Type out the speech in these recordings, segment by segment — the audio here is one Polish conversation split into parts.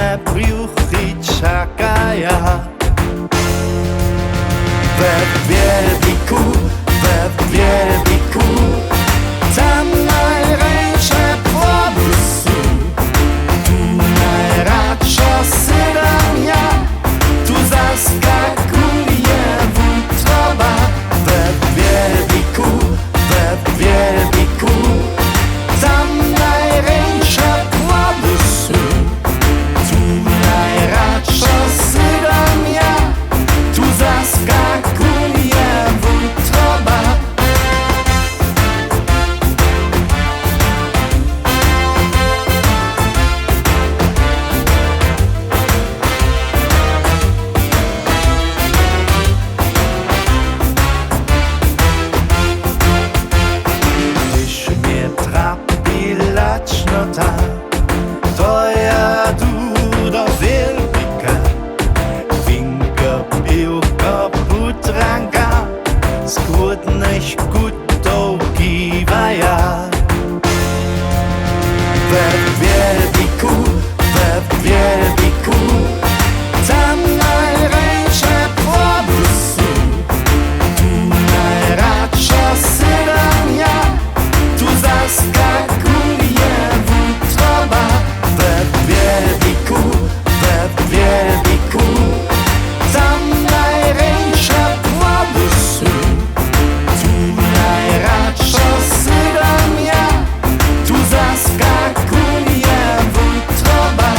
me brjuchi čakaja. We Wielbiku, tam najręcze płody są. Tu najradsza syram ja, tu zaskakuje wątroba. We Wielbiku, tam najręcze płody są. Tu najradsza syram ja, tu zaskakuje wątroba. Gdyż mnie trapi lacznota, to ja du do Wielbika. Winko, piłko, putranka, skłodność kutą kiwaja. We Wielbiku, tam najręcze płody są. Tu najradsza syram ja, tu zaskakuje wątroba. We Wielbiku, tam najręcze płody są. Tu najradsza syram ja, tu zaskakuje wątroba.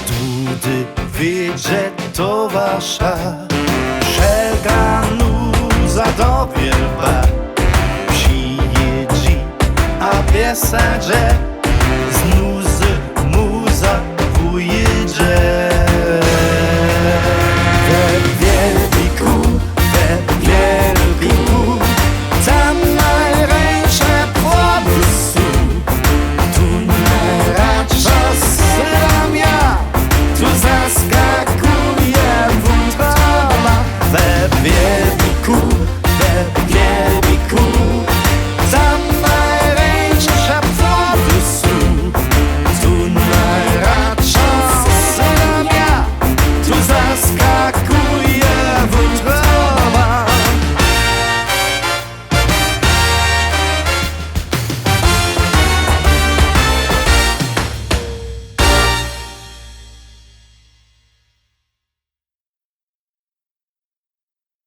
Tudy wyjdzie to wasza wszelka nuza do wielba. Przyjedzi, a piesadzie